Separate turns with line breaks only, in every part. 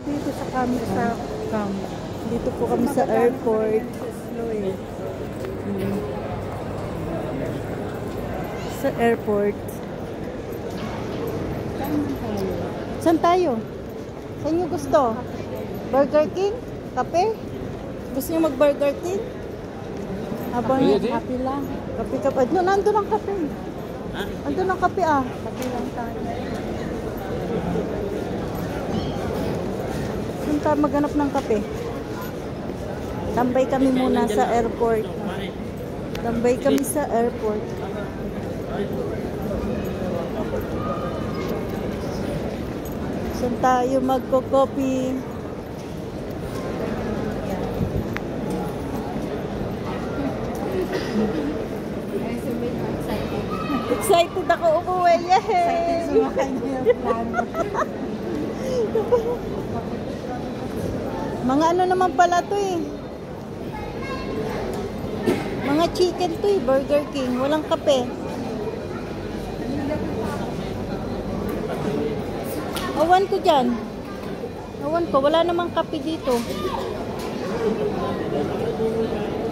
dito sa cam. Dito po kami sa airport. Sa airport. Saan tayo? Saan nyo gusto? Burger King? Kape? Gusto nyo mag-Burger King? Habang kape lang. Kape. No, nandun ang kape. Nandun ang kape ah. Kape lang tayo. Saan tayo maghanap ng kape? Tambay kami muna sa airport. Tambay kami sa airport. Saan tayo magko-coffee? Excited ako umuwi. Yay! Mga ano naman pala to eh. Mga chicken to eh. Burger King. Walang kape. Awan ko dyan. Awan ko. Wala namang kape dito.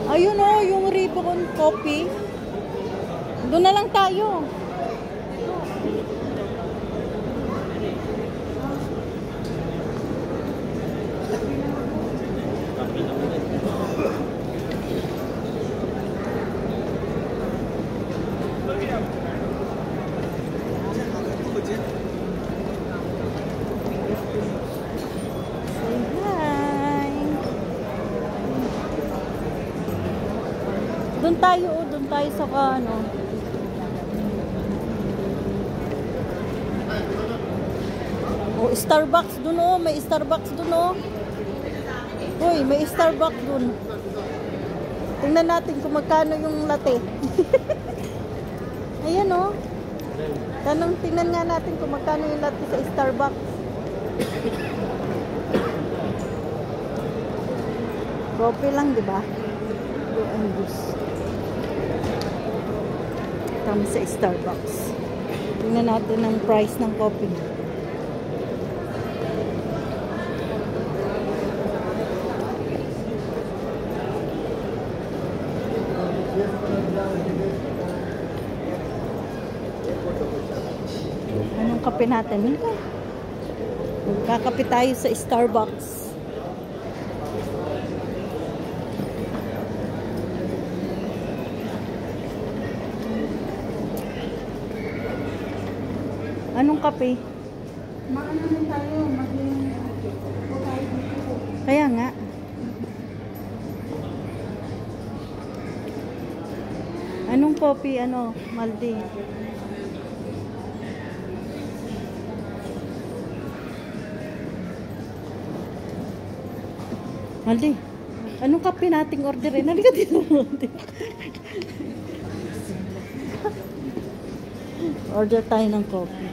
Ayun o. Yung Ribon Coffee. Doon na lang tayo. Doon tayo sa ano. Oh, Starbucks doon oh, may Starbucks doon oh. Hoy, may Starbucks doon. Tingnan natin kung magkano yung latte. Ayan oh. Tingnan nga natin kung magkano yung latte sa Starbucks. Coffee lang, di ba? Ang gusto. Kami sa Starbucks. Tingnan natin ang price ng coffee. Anong kape natin? Magkakape tayo sa Starbucks. Anong kape?
Maano tayo,
Kaya nga. Anong coffee, Maldi? Maldi, anong kape nating orderin? Halika dito. Order tayo ng coffee.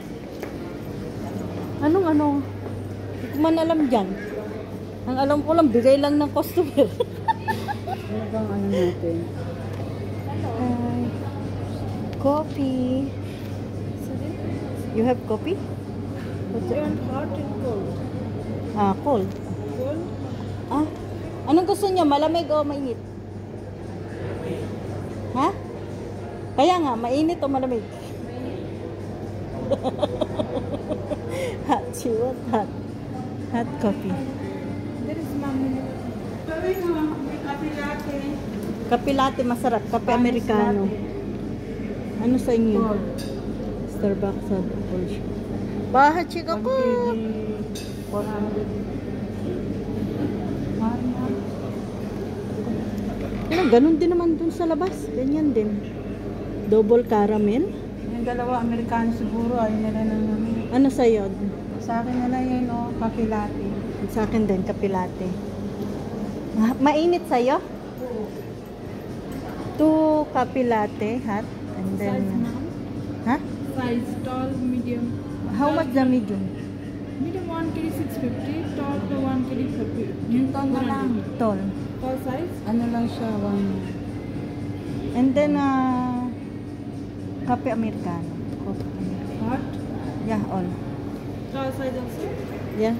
Anong? Hindi ko man alam dyan. Ang alam ko lang, bigay lang ng customer.
Ano bang ano natin?
Coffee. You have coffee?
And hot and cold.
Cold.
Cold?
Anong gusto niya? Malamig o mainit? Ha? Kaya nga, mainit o malamig? Hot. She want hot. Hot coffee.
There is mommy. Kape latte.
Kape latte masarap. Kape Americano. Ano sa inyo?
Cold.
Starbucks sa cold. Bahat chika ko.
400.
Ganun din naman dun sa labas. Ganyan din. Double caramel.
Yung dalawa Amerikano siguro. Ayun nila ng
Ano sa'yo?
sa akin nila yun kape latte.
Sa akin din, kape latte. Mainit sa'yo?
Oo.
2 kape latte, hot. And then,
Size ma'am?
ha?
Size tall, medium.
How much the medium?
Medium 1 kg 650, tall 1 kg 30.
Yung tall na lang. Tall.
Tall size?
Ano lang siya, 1. And then, kape Americano. Coffee Americano.
Hot?
Yeah, all.
Tall size also?
Yeah.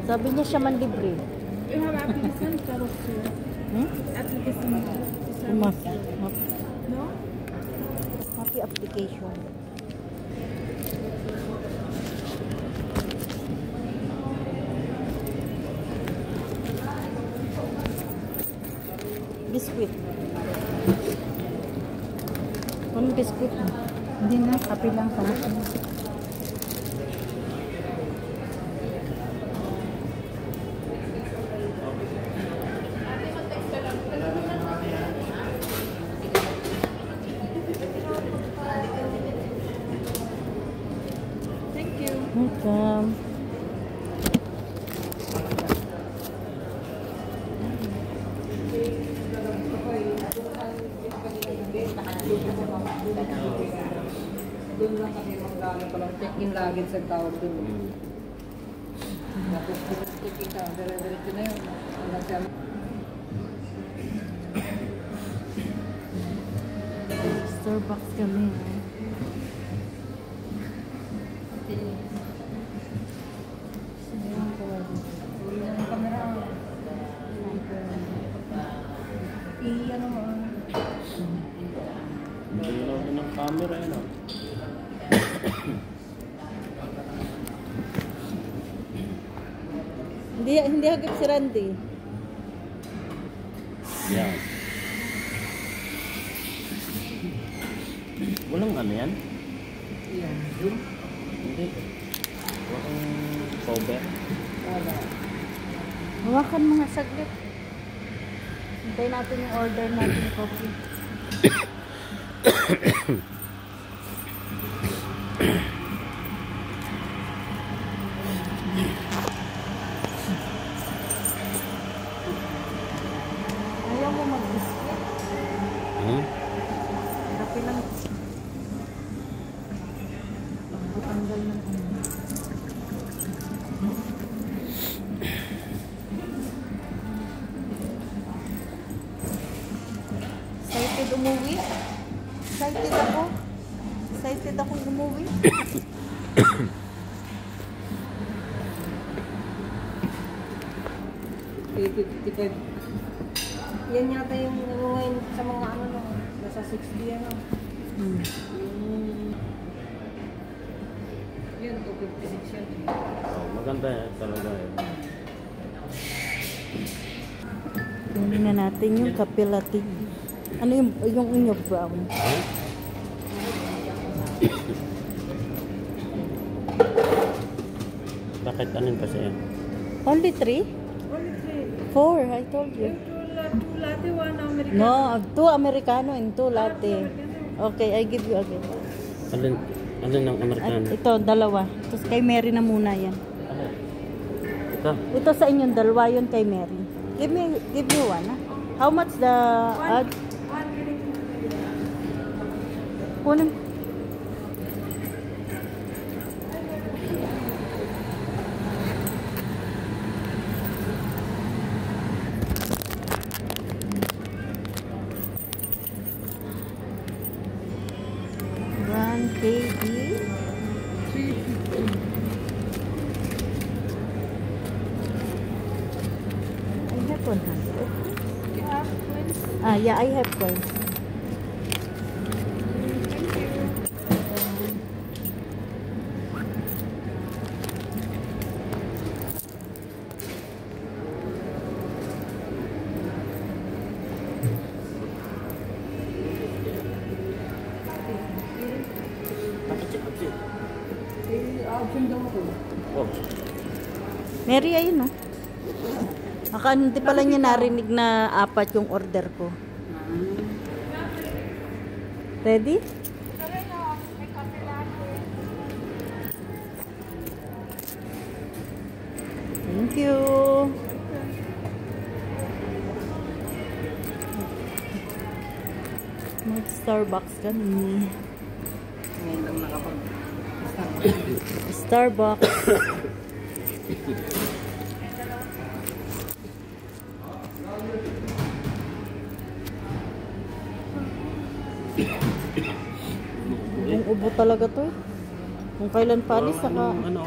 Sabi niya siya man libre.
You have application Starbucks here. Application. No?
Happy application. Biscuit. Anong biscuit? Hindi na, kape lang sa akin.
Thank you.
Welcome.
Doon lang kasi magdaan pa lang check-in lagi sa tawag doon. Tapos check-in ka, dire-diretso na yun. Hanggang siya.
Starbucks kami.
Uli na yung camera. I-ano mo.
Hindi na ng camera yun ah.
Hindi hagip si Randy.
Yan. Walang ano yan?
Yan. Zoom.
Hindi. Walang cover.
Wala.
Hawakan mo nga saglit. Hintayin natin yung order natin ng coffee. Ayaw mo mag-biscuit? Kape lang. Pagpatanggal ng ano. Excited umuwi? Excited ako. Excited akong umuwi.
Yan yata yung ngayon sa mga ano no, nasa 60 ano. Yun, 256 yan.
Oh, maganda yan talaga yun.
Kunin na natin yung kape latte. Ano yung inyo brown?
Bakit anong kasi yan?
Only 3?
Only 3.
4, I told you.
Two latte, one American.
No, 2 Americano and 2 latte. Okay, I give you again.
Alin ng
At
Amerikano?
ito, dalawa. Tapos kay Mary na muna yan.
Ito.
Ito sa inyong dalawa, yun kay Mary. Give me one, ha? How much the... kunin. KB 350. I have 100.
You have coins?
Yeah, I have coins.
Option daw ako.
Oh.
Mary, ayun, no? Hindi pala niya narinig na 4 yung order ko. Ready? Thank you. Mag-Starbucks kami.
Ngayon lang nakapag
Starbucks. Ubo talaga to eh. Kung kailan pa alis, saka...
Ano,